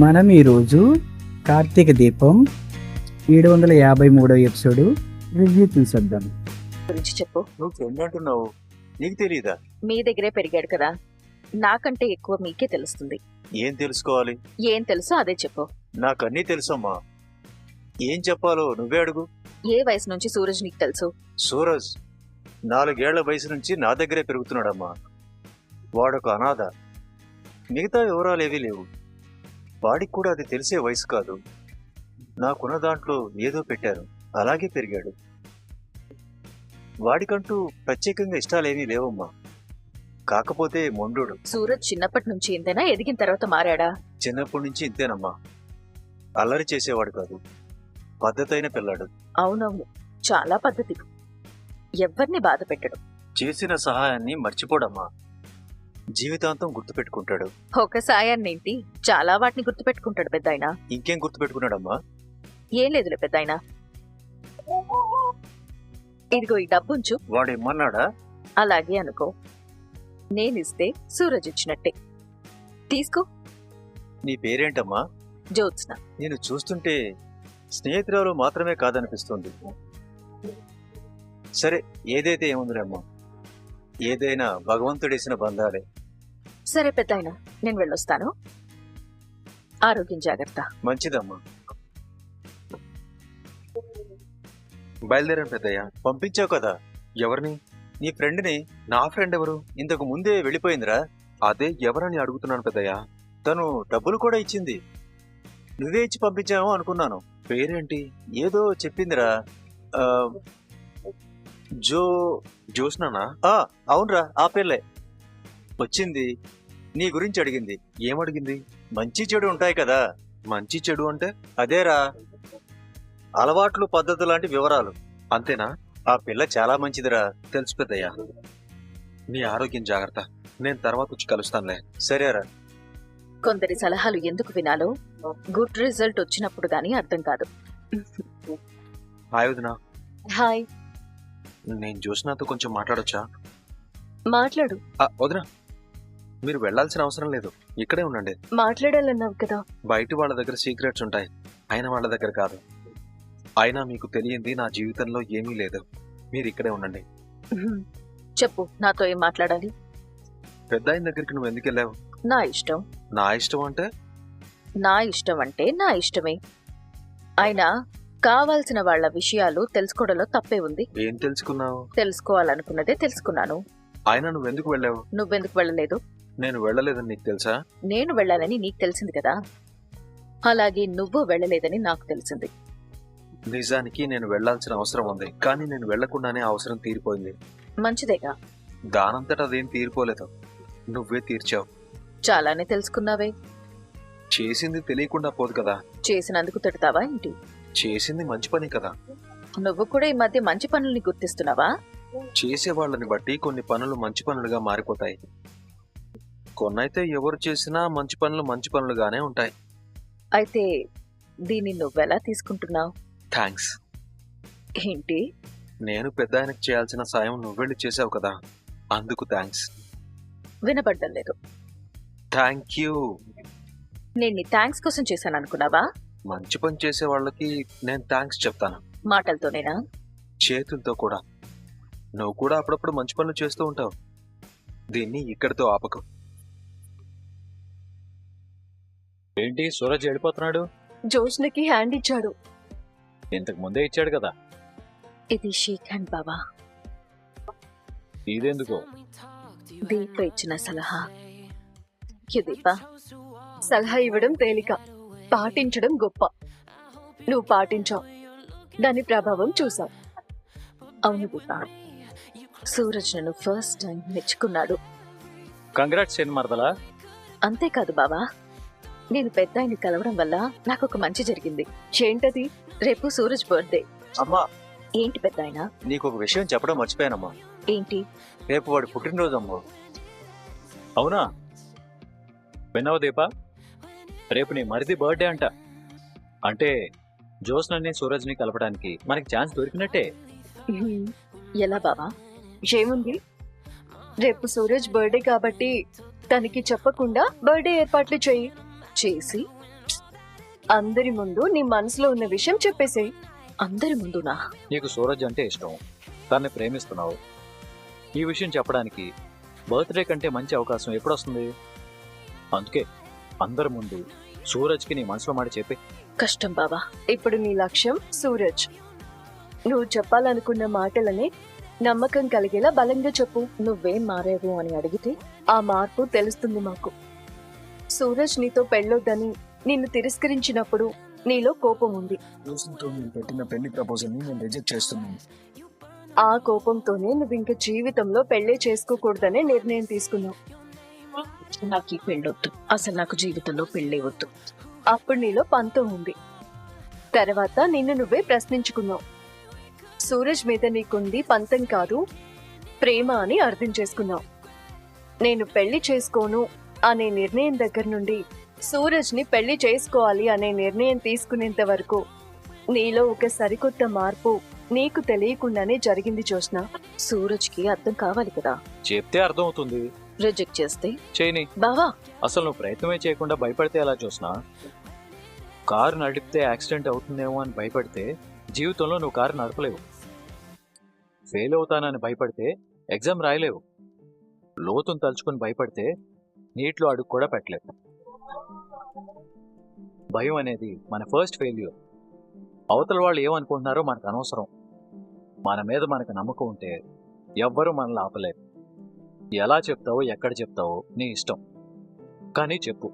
మనం ఈరోజు కార్తీక దీపం 753 ఎపిసోడ్ రివ్యూ చూసేద్దాం. గురించి చెప్పు. నువ్వు ఫ్రెండ్ అంటున్నావు, నీకు తెలీదా? మీ దగ్గరే పెరిగాడు కదా, నాకంటే ఎక్కువ మీకే తెలుస్తుంది. ఏం తెలుసుకోవాలి? ఏం తెలుసో అదే చెప్పు. నాకన్నీ తెలుసమ్మా, ఏం చెప్పాలో నువ్వే అడుగు. ఏ వయసు నుంచి సూరజ్ నీకు తెలుసు? సూరజ్ 4 ఏళ్ల వయసు నుంచి నా దగ్గరే పెరుగుతున్నాడమ్మా. వాడొక అనాథ, మిగతా వివరాలు ఏవీ లేవు. వాడికి కూడా అది తెలిసే వయసు కాదు. నాకున్న దాంట్లో ఏదో పెట్టారు, అలాగే పెరిగాడు. వాడికంటూ ప్రత్యేకంగా ఇష్టాలేమీ లేవమ్మా, కాకపోతే మొండోడు. సూరజ్ చిన్నప్పటి నుంచి ఇంతేనా, ఎదిగిన తర్వాత మారాడా? చిన్నప్పటి నుంచి ఇంతేనమ్మా, అల్లరి చేసేవాడు కాదు, పద్ధతైన పిల్లాడు. అవునవును, చాలా పద్ధతి. ఎవ్వరిని బాధ పెట్టడు. చేసిన సహాయాన్ని మర్చిపోడమ్మా, జీవితాంతం గుర్తుపెట్టుకుంటాడు. ఒక సాయాన్నేంటి, చాలా వాటిని గుర్తుపెట్టుకుంటాడు పెద్దాయన. ఇంకేం గుర్తుపెట్టుకున్నాడమ్మా? ఏం లేదులే పెద్దాయన. ఇదిగో ఈ డబ్బుంచు. వాడేమన్నాడా? అలాగే అనుకో, నేనిస్తే సూరజ్ ఇచ్చినట్టే. తీసుకో. నీ పేరేంటమ్మా? జ్యోత్స్న. నేను చూస్తుంటే స్నేహితురాలు మాత్రమే కాదనిపిస్తుంది. సరే, ఏదైతే ఏముందిలేమ్మా, ఏదైనా భగవంతుడేసిన బంధాలే. సరే పెద్దాయన, నేను వెళ్ళొస్తాను. ఆరోగ్యం జాగ్రత్త. మంచిదమ్మా. బయలుదేరాను పెద్దయ్య. పంపించావు కదా ఎవరిని? నీ ఫ్రెండ్ని. నా ఫ్రెండ్ ఎవరు? ఇంతకు ముందే వెళ్ళిపోయిందిరా. అదే ఎవరని అడుగుతున్నాను పెద్దయ్య. తను డబ్బులు కూడా ఇచ్చింది, నువ్వే ఇచ్చి పంపించావు అనుకున్నాను. పేరేంటి? ఏదో చెప్పిందిరా. ఆ, జ్యోత్స్నానా? అవునరా, ఆ పిల్లే వచ్చింది. నీ గురించి అడిగింది. ఏమడిగింది? మంచి చెడు ఉంటాయి కదా. మంచి చెడు అంటే? అదేరా, అలవాట్లు పద్ధతులు లాంటి వివరాలు. అంతేనా? ఆ పిల్ల చాలా మంచిదిరా. తెలుసు పెద్దయ్య. నీ ఆరోగ్యం జాగ్రత్త, నేను తర్వాత వచ్చి కలుస్తానులే. సరేరా. కొందరి సలహాలు ఎందుకు వినాలో గుడ్ రిజల్ట్ వచ్చినప్పుడు గానీ అర్థం కాదు. హాయ్ వదినా. హాయ్. నేను జ్యోత్స్నాతో కొంచెం మాట్లాడొచ్చా? మాట్లాడు. వదినా, మీరు వెళ్లాల్సిన అవసరం లేదు, ఇక్కడే ఉండండి. మాట్లాడాలన్నావు కదా. బయట వాళ్ళ దగ్గర సీక్రెట్స్ ఉంటాయి, అయిన వాళ్ళ దగ్గర కాదు. అయినా మీకు తెలియంది నా జీవితంలో ఏమీ లేదు, మీరు ఇక్కడే ఉండండి. చెప్పు, నాతో ఏం మాట్లాడాలి? పెద్ద ఆయన దగ్గరికి నువ్వు ఎందుకు వెళ్ళావు? నా ఇష్టం. నా ఇష్టం అంటే? నా ఇష్టం అంటే నా ఇష్టమే. అయినా కావాల్సిన వాళ్ళ విషయాలు తెలుసుకోవడంలో తప్పే ఉంది. ఏం తెలుసుకున్నావు? తెలుసుకోవాలనుకున్నదే తెలుసుకున్నాను. అయినా నువ్వెందుకు వెళ్ళావు? నువ్వెందుకు వెళ్ళలేదు? నేను వెళ్ళలేదని నీకు తెలుసా? నేను వెళ్ళాలని నీకు తెలిసింది కదా, అలాగే నువ్వు వెళ్ళలేదని నాకు తెలిసింది. నిజానికి నేను వెళ్లాల్సిన అవసరం ఉంది, కానీ నేను వెళ్లకుండానే అవసరం తీరిపోయింది. మంచిదేగా. దానంతట అదేం తీరిపోలేదు, నువ్వే తీర్చావు. చాలానే తెలుసుకున్నావే. చేసింది తెలియకుండా పోదు కదా. చేసినందుకు తిడతావా ఏంటి? చేసింది మంచి పని కదా. నువ్వు కూడా ఈ మధ్య మంచి పనుల్ని గుర్తిస్తున్నావా? చేసే వాళ్ళని బట్టి కొన్ని పనులు మంచి పనులుగా మారిపోతాయి, కొన్నైతే ఎవరు చేసినా మంచి పనులుగానే ఉంటాయి. అయితే దీన్ని నువ్వెలా తీసుకుంటున్నావు? థ్యాంక్స్. ఏంటి? నేను పెద్ద ఆయనకు చేయాల్సిన సాయం నువ్వెళ్ళి చేసావు కదా, అందుకు థ్యాంక్స్. వినపడ్డం లేదు. Thank you. నేను నీ థ్యాంక్స్ కోసం చేశాను అనుకున్నావా? మంచి పని చేసే వాళ్ళకి నేను థ్యాంక్స్ చెప్తాను. మాటలతోనేనా? చేతులతో కూడా. నువ్వు కూడా అప్పుడప్పుడు మంచి పనులు చేస్తూ ఉంటావు, దీన్ని ఇక్కడితో ఆపకు. ఏంటి సూరజ్ వెళ్ళిపోతున్నాడు? జోష్నకి హ్యాండ్ ఇచ్చాడు. ఇంతకు ముందే ఇచ్చాడు కదా. ఇది షేక్ హ్యాండ్ బావా. ఇదెందుకు? దీప ఇచ్చిన సలహా. దీప, సలహా ఇవ్వడం తేలిక, పాటించడం గొప్ప. నువ్వు పాటించావు, దాని ప్రభావం చూసావు. అవును దీప, సూరజ్ నన్ను ఫస్ట్ టైం మెచ్చుకున్నాడు. కంగ్రాట్స్ ఏం మరదలా. అంతేకాదు బావా, నేను పెద్ద ఆయన్ని కలవడం వల్ల నాకు ఒక మంచి జరిగింది. ఏంటది? రేపు సూరజ్ బర్త్డే. అమ్మా, ఏంటి పెద్ద ఆయన? నీకు ఒక విషయం చెప్పడం మర్చిపోయానమ్మా. ఏంటి? రేపు వాడి పుట్టినరోజు అమ్మా. అవునా? విన్నావు దీపా, రేపు నీ మరిది బర్త్డే అంట. అంటే జ్యోత్స్నని సూరజ్ని కలపడానికి మనకి ఛాన్స్ దొరికినట్టే. ఎలా బావా? ఏముంది, రేపు సూరజ్ బర్త్డే కాబట్టి తనకి చెప్పకుండా బర్త్డే ఏర్పాట్లు చేయి. చేసి అందరి ముందు నీ మనసులో ఉన్న విషయం చెప్పేసేయ్. అందరి ముందునా? నీకు సూరజ్ అంటే ఇష్టం, తన్ని ప్రేమిస్తున్నావు. ఈ విషయం చెప్పడానికి బర్త్డే కంటే మంచి అవకాశం ఎప్పుడొస్తుంది? అందుకే అందరి ముందు సూరజ్కి నీ మనసులో మాట చెప్పి. కష్టం బావా. ఇప్పుడు నీ లక్ష్యం సూరజ్. నువ్వు చెప్పాలనుకున్న మాటలని నమ్మకం కలిగేలా బలంగా చెప్పు. నువ్వేం మారేవు అని అడిగితే ఆ మార్పు తెలుస్తుంది మాకు. సూరజ్ నీతో పెళ్ళొద్దని నిన్ను తిరస్కరించినప్పుడు నీలో కోపం ఉంది. రోజుతో నేను పెట్టిన పెళ్లి ప్రపోజల్ ని నేను రిజెక్ట్ చేస్తున్నాను. ఆ కోపంతోనే నువ్వు ఇంక జీవితంలో పెళ్లే చేసుకోకూడదనే నిర్ణయం తీసుకున్నావు. నాకు ఈ పెళ్ళొద్దు, అసలు నాకు జీవితంలో పెళ్ళే వద్దు. అప్పుడు నీలో పంతం ఉంది. తర్వాత నిన్ను నువ్వే ప్రశ్నించుకున్నావు. సూరజ్ మీద నీకుంది పంతం కాదు, ప్రేమ అని అర్థం చేసుకున్నావు. నేను పెళ్లి చేసుకోను అనే నిర్ణయం దగ్గర నుండి సూరజ్ ని పెళ్లి చేసుకోవాలి అనే నిర్ణయం తీసుకునేంత వరకు నీలో ఒక సరికొత్త మార్పు నీకు తెలియకుండానే జరిగింది జోష్న. సూరజ్కి అర్థం కావాలి కదా. చెప్తే అర్థం అవుతుంది. రిజెక్ట్ చేస్తే చేయని. బావా, అసలు నువ్వు ప్రయత్నమే చేయకుండా భయపడితే ఎలా చూసినా? కారు నడిపితే యాక్సిడెంట్ అవుతుందేమో అని భయపడితే జీవితంలో నువ్వు కారు నడపలేవు. ఫెయిల్ అవుతానని భయపడితే ఎగ్జామ్ రాయలేవు. లోతును తలుచుకుని భయపడితే నీటిలో అడుగు కూడా పెట్టలేవు. భయం అనేది మన ఫస్ట్ ఫెయిల్యూర్. అవతల వాళ్ళు ఏమనుకుంటున్నారో మనకు అనవసరం. మన మీద మనకు నమ్మకం ఉంటే ఎవ్వరూ మనల్ని ఆపలేరు. ఎలా చెప్తావో ఎక్కడ చెప్తావో నీ ఇష్టం, కానీ చెప్పు.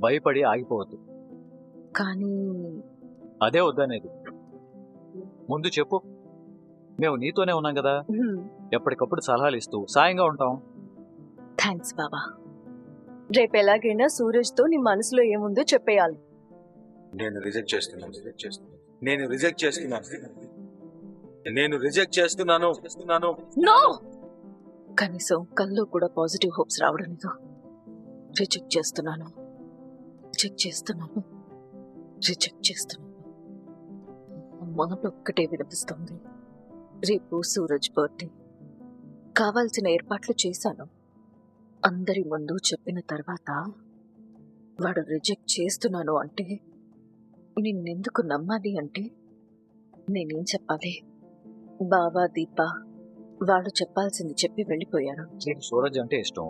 భయపడి ఆగిపోవద్దు. కానీ అదే వద్దనేది. ముందు చెప్పు. మేము నీతోనే ఉన్నాం కదా, ఎప్పటికప్పుడు సలహాలు ఇస్తూ సాయంగా ఉంటాం. థ్యాంక్స్ బావా. రేపు ఎలాగైనా సూరజ్ తో నీ మనసులో ఏముందో చెప్పేయాలి. నేను రిజెక్ట్ చేస్తున్నాను. నేను రిజెక్ట్ చేస్తున్నాను. నో! కనీసం కల్లో కూడా పాజిటివ్ హోప్స్ రావడం లేదు. రిజెక్ట్ చేస్తున్నాను. మనలో ఒక్కటే వినిపిస్తుంది. రేపు సూరజ్ బర్త్డే. కావాల్సిన ఏర్పాట్లు చేశాను. అందరి ముందు చెప్పిన తర్వాత వాడు రిజెక్ట్ చేస్తున్నాను అంటే నిన్నెందుకు నమ్మాలి అంటే నేనేం చెప్పాలి? బావా, దీప వాళ్ళు చెప్పాల్సింది చెప్పి వెళ్ళిపోయారు. నీకు సూరజ్ అంటే ఇష్టం,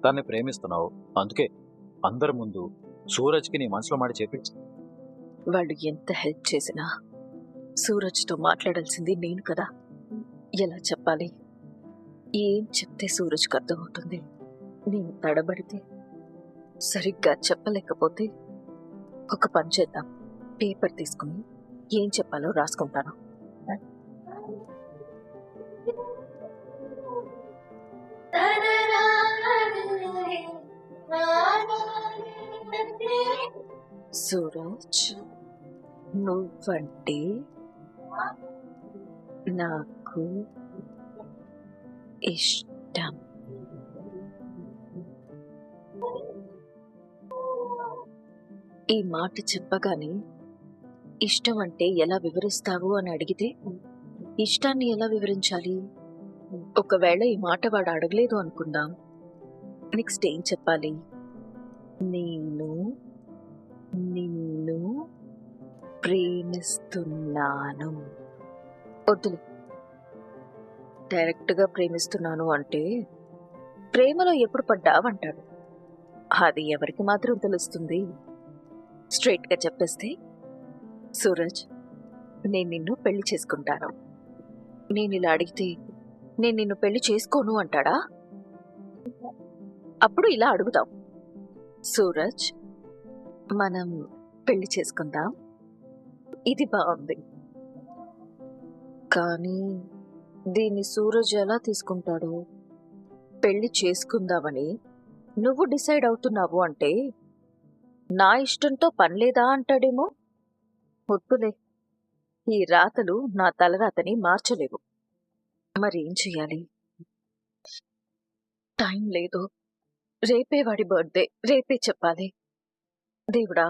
తన్ని ప్రేమిస్తున్నావు. అందుకే అందరి ముందు సూరజ్కి నీ మనసులో మాట చెప్పి. వాళ్ళు ఎంత హెల్ప్ చేసినా సూరజ్తో మాట్లాడాల్సింది నేను కదా. ఎలా చెప్పాలి? ఏం చెప్తే సూరజ్కి అర్థమవుతుంది? నేను తడబడితే, సరిగ్గా చెప్పలేకపోతే ఒక పని చేద్దాం. పేపర్ తీసుకుని ఏం చెప్పాలో రాసుకుంటాను. సూరజ్, నువ్వంటే నాకు ఇష్టం. ఈ మాట చెప్పగానే ఇష్టం అంటే ఎలా వివరిస్తావు అని అడిగితే ఇష్టాన్ని ఎలా వివరించాలి? ఒకవేళ ఈ మాట వాడు అడగలేదు అనుకుందాం. నెక్స్ట్ ఏం చెప్పాలి? నేను నిన్ను ప్రేమిస్తున్నాను. వద్దులే, డైరెక్ట్గా ప్రేమిస్తున్నాను అంటే ప్రేమలో ఎప్పుడు పడ్డావంటాడు. అది ఎవరికి మాత్రం తెలుస్తుంది? స్ట్రైట్గా చెప్పేస్తే, సూరజ్, నేను నిన్ను పెళ్లి చేసుకుంటాను. నేను ఇలా అడిగితే నేను నిన్ను పెళ్లి చేసుకోను అంటాడా? అప్పుడు ఇలా అడుగుతాం, సూరజ్, మనం పెళ్లి చేసుకుందాం. ఇది బాగుంది. కానీ దీన్ని సూరజ్ ఎలా తీసుకుంటాడు? పెళ్లి చేసుకుందామని నువ్వు డిసైడ్ అవుతున్నావు అంటే నా ఇష్టంతో పనిలేదా అంటాడేమో. వద్దులే, ఈ రాతలు నా తలరాతని మార్చలేవు. మరేం చెయ్యాలి? టైం లేదు. రేపే వాడి బర్త్డే, రేపే చెప్పాలి. దేవుడా,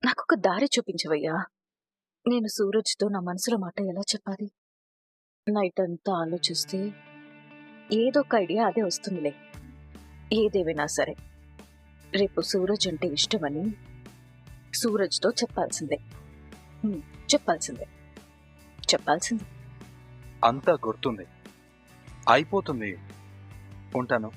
నాకొక దారి చూపించవయ్యా. నేను సూరజ్తో నా మనసులో మాట ఎలా చెప్పాలి? నైట్ అంతా ఆలోచిస్తే ఏదో ఒక ఐడియా అదే వస్తుందిలే. ఏదేమైనా సరే, రేపు సూరజ్ అంటే ఇష్టమని సూరజ్తో చెప్పాల్సిందే. చెప్పాల్సిందే. చెప్పాల్సిందే. అంతా గుర్తుంది, అయిపోతుంది. ఉంటాను.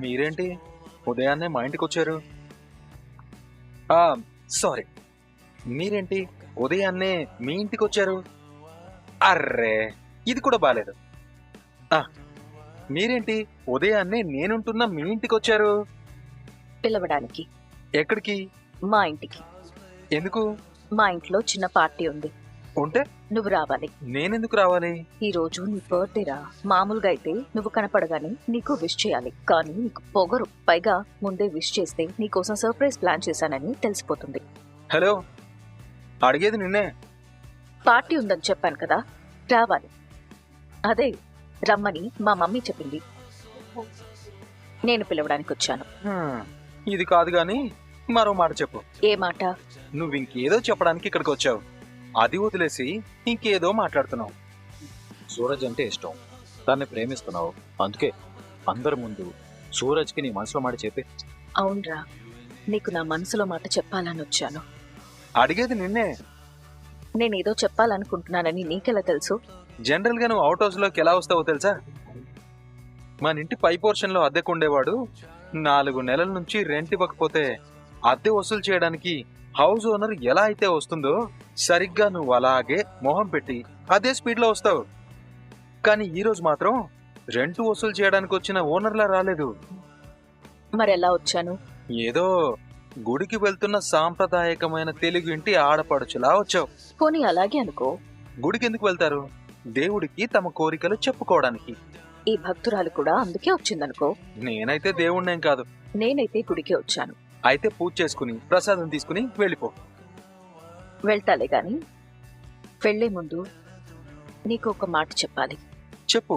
మీరేంటి ఉదయాన్నే మా ఇంటికి వచ్చారు? సారీ, మీరేంటి ఉదయాన్నే మీ ఇంటికి వచ్చారు? అర్రే, ఇది కూడా బాలేదు. మీరేంటి ఉదయాన్నే నేనుంటున్న మీ ఇంటికి వచ్చారు? పిలవడానికి. ఎక్కడికి? మా ఇంటికి. ఎందుకు? మా ఇంట్లో చిన్న పార్టీ ఉంది. ఉంటే నువ్వు రావాలి. నేనెందుకు రావాలి? ఈ రోజు నీ బర్త్డే రా. మామూలుగా అయితే నువ్వు కనపడగానే నీకు విష్ చేయాలి, కానీ నీకు పొగరు. పైగా ముందే విష్ చేస్తే నీకోసం సర్ప్రైజ్ ప్లాన్ చేశానని తెలిసిపోతుంది. హలో, అడిగేది నిన్నే. పార్టీ ఉందని చెప్పాను కదా, రావాలి. అదే రమ్మని మా మమ్మీ చెప్పింది. నేను పిలవడానికి వచ్చాను. ఇది కాదు గాని మరో మాట చెప్పు. ఏ మాట? నువ్వు ఇంకేదో చెప్పడానికి ఇక్కడికి వచ్చావు, అది వదిలేసి ఇంకేదో మాట్లాడుతున్నావు. సూరజ్ అంటే ఇష్టం, దాన్ని ప్రేమిస్తున్నావు, అందుకే అందరి ముందు సూరజ్కి నీ మనసులో మాట చెప్పి. అవునరా, నీకు నా మనసులో మాట చెప్పాలని వచ్చాను. అడిగేది నిన్నే. నేనేదో చెప్పాలనుకుంటున్నానని నీకెలా తెలుసు? జనరల్ గా నువ్వు అవుట్ హౌస్ లోకి ఎలా వస్తావో తెలుసా? మన ఇంటి పై పోర్షన్ లో అద్దెకుండేవాడు 4 నెలల నుంచి రెంట్ ఇవ్వకపోతే అద్దె వసూలు చేయడానికి హౌస్ ఓనర్ ఎలా అయితే వస్తుందో సరిగ్గా నువ్వు అలాగే మొహం పెట్టి అదే స్పీడ్ లో వస్తావు. కానీ ఈ రోజు మాత్రం రెంట్ వసూలు చేయడానికి వచ్చిన ఓనర్లా రాలేదు. మరెలా వచ్చాను? ఏదో గుడికి వెళ్తున్న సాంప్రదాయకమైన తెలుగు ఇంటి ఆడపడుచులా వచ్చావు. పోనీ అలాగే అనుకో. గుడికి ఎందుకు వెళ్తారు? దేవుడికి తమ కోరికలు చెప్పుకోవడానికి. ఈ భక్తురాలు కూడా అందుకే వచ్చిందనుకో. నేనైతే దేవుణ్ణేం కాదు. నేనైతే గుడికి వచ్చాను. అయితే పూజ చేసుకుని ప్రసాదం తీసుకుని వెళ్ళిపో. వెళ్తాలే గాని వెళ్లే ముందు నీకు ఒక మాట చెప్పాలి. చెప్పు.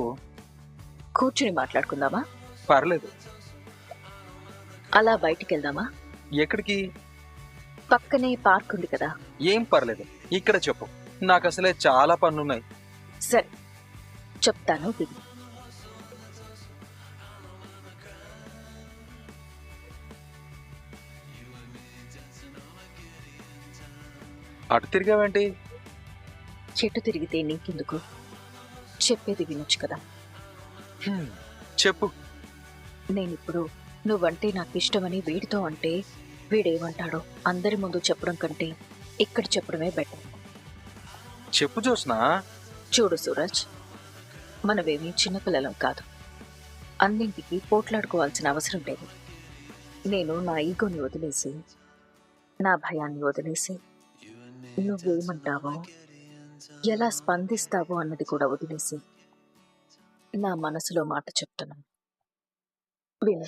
కూర్చుని మాట్లాడుకుందామా? పర్లేదు. అలా బయటికి వెళ్దామా? ఎక్కడికి? పక్కనే పార్క్ ఉంది కదా. ఏం పర్లేదు, ఇక్కడ చెప్పు. నాకు అసలే చాలా పనులున్నాయి. సరే చెప్తాను, దిగు. అటు తిరిగావేంటి? చెట్టు తిరిగితే నీకెందుకు? చెప్పేది వినొచ్చు కదా. చెప్పు. నేనిప్పుడు నువ్వంటే నాకు ఇష్టమని వీడితో అంటే వీడేమంటాడో అందరి ముందు చెప్పడం కంటే ఇక్కడ చెప్పడమే బెటర్. చెప్పు జోస్నా. చూడు సూరజ్, మనమేమీ చిన్నపిల్లలం కాదు. అన్నింటికి పోట్లాడుకోవాల్సిన అవసరం లేదు. నేను నా ఈగోని వదిలేసి, నా భయాన్ని వదిలేసి, నువ్వేమంటావో ఎలా స్పందిస్తావో అన్నది కూడా వదిలేసి నా మనసులో మాట చెప్తున్నాను. విను,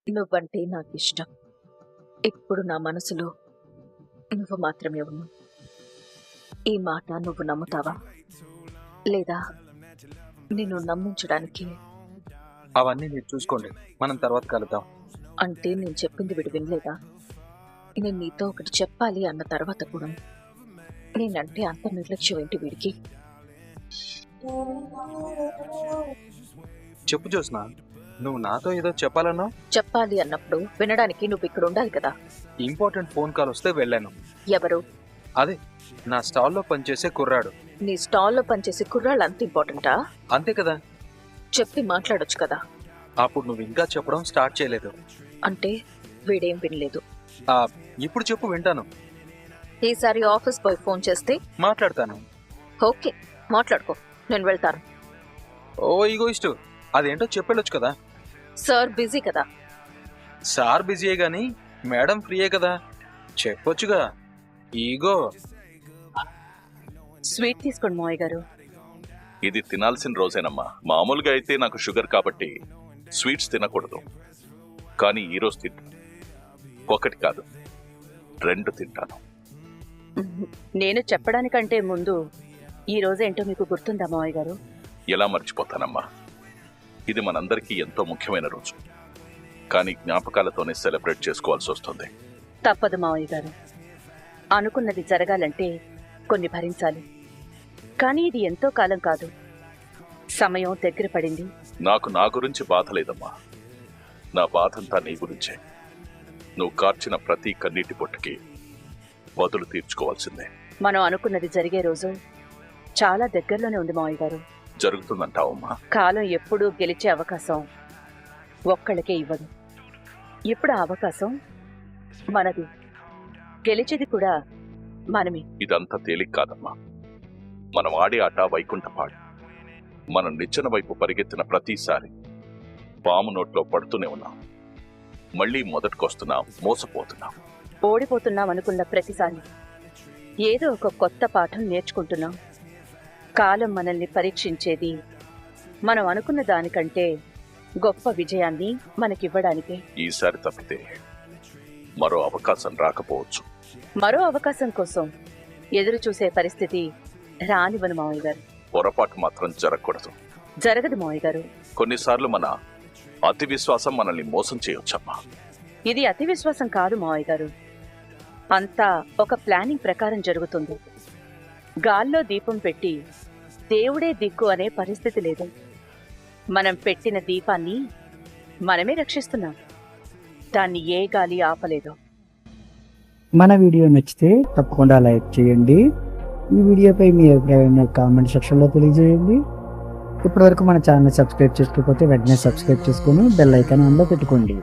నువ్వంటే నాకు ఇష్టం. ఇప్పుడు నా మనసులో నువ్వు మాత్రమే ఉన్నావు. ఈ మాట నువ్వు నమ్ముతావా, లేదా నిన్ను నమ్మించడానికి? అవన్నీ మీరు చూసుకోండి, మనం తర్వాత కలుద్దాం. అంటే నేను చెప్పింది వీడు వినలేదా? నేను నీతో ఒకటి చెప్పాలి అన్న తర్వాత కూడా నేనంటే అంత నిర్లక్ష్యం ఏంటి వీడికి? చెప్పు జోస్నా, నువ్వు నాతో ఏదో చెప్పాలన్నావు. చెప్పాలి అన్నప్పుడు వినడానికి నువ్వు ఇక్కడ ఉండాలి కదా. ఇంపార్టెంట్ ఫోన్ కాల్ వస్తే వెళ్ళాను. ఎవరు? అదే నా స్టాల్లో పనిచేసే కుర్రాడు. నీ స్టాల్లో పనిచేసే కుర్రాళ్ళు అంత ఇంపార్టెంటా? అంతే కదా. చెప్పి మాట్లాడొచ్చు కదా. అప్పుడు నువ్వు ఇంకా చెప్పడం స్టార్ట్ చేయలేదు. అంటే వీడేం వినలేదు. ఇప్పుడు చెప్పు, వింటాను. ఈసారి ఆఫీస్ బాయ్ ఫోన్ చేస్తే మాట్లాడతాను. ఓకే, మాట్లాడుకో, నేను వెళ్తాను. ఓ ఈగోయిస్టు, అదేంటో చెప్పెళ్ళొచ్చు కదా. సార్ బిజీ కదా. సార్ బిజీయే గాని మేడం ఫ్రీయే కదా, చెప్పొచ్చుగా. ఈగో. స్వీట్ తీసుకోండి మావయ్య గారు. ఇది తినాల్సిన రోజేనమ్మా. మామూలుగా అయితే నాకు షుగర్ కాబట్టి స్వీట్స్ తినకూడదు, కానీ ఈరోజు తింటాను. 1 కాదు 2 తింటాను. నేను చెప్పడానికంటే ముందు ఈ రోజేంటో మీకు గుర్తుందా మావయ్య గారు? ఎలా మర్చిపోతానమ్మా, ఇది మనందరికీ ఎంతో ముఖ్యమైన రోజు. కానీ జ్ఞాపకాలతోనే సెలబ్రేట్ చేసుకోవాల్సి వస్తుంది. తప్పదు మావయ్య గారు, అనుకున్నది జరగాలంటే కొన్ని భరించాలి. కానీ ఇది ఎంతో కాలం కాదు. సమయం దగ్గర పడింది. నాకు నా గురించి బాధ లేదమ్మా. నా బాధంతా నీ గురించే. నువ్వు కార్చిన ప్రతి కన్నీటి పొట్టుకి బదులు తీర్చుకోవాల్సిందే. మనం అనుకున్నది జరిగే రోజు చాలా దగ్గరలోనే ఉంది మావయ్య గారు. జరుగుతుందంటావమ్మా? కాలం ఎప్పుడూ గెలిచే అవకాశం ఒక్కళ్ళకే ఇవ్వదు. ఇప్పుడు ఆ అవకాశం మనది. గెలిచేది కూడా మనమే. ఇదంతా తేలిక కాదమ్మా. మనం ఆడే ఆట వైకుంఠపాడు. మనం నిచ్చెన వైపు పరిగెత్తిన ప్రతిసారి పాము నోట్లో పడుతూనే ఉన్నాం. మళ్ళీ మొదటికొస్తున్నాం, మోసపోతున్నాం. ఓడిపోతున్నాం అనుకున్న ప్రతిసారి ఏదో ఒక కొత్త పాఠం నేర్చుకుంటున్నాం. కాలం మనల్ని పరీక్షించేది మనం అనుకున్న దానికంటే గొప్ప విజయాన్ని మనకివ్వడానికే. ఈసారి తప్పితే మరో అవకాశం రాకపోవచ్చు. మరో అవకాశం కోసం ఎదురు చూసే పరిస్థితి రానివ్వను మావయ్య గారు. పొరపాటు మాత్రం జరగకూడదు. జరగదు మావయ్య గారు. కొన్నిసార్లు మన అతి విశ్వాసం మనల్ని మోసం చేయొచ్చమ్మా. ఇది అతి విశ్వాసం కాదు మావయ్య గారు. అంతా ఒక ప్లానింగ్ ప్రకారం జరుగుతుంది. గాల్లో దీపం పెట్టి దేవుడే దిక్కు అనే పరిస్థితి లేదు. మనం పెట్టిన దీపాన్ని మనమే రక్షిస్తున్నాం. దాన్ని ఏ గాలి ఆపలేదు. మన వీడియో నచ్చితే తప్పకుండా లైక్ చేయండి. ఈ వీడియోపై మీ అభిప్రాయాన్ని కామెంట్ సెక్షన్లో తెలియజేయండి. ఇప్పటివరకు మన ఛానల్ సబ్స్క్రైబ్ చేసుకోకపోతే వెంటనే సబ్స్క్రైబ్ చేసుకొని బెల్ ఐకాన్ ఆన్లో పెట్టుకోండి.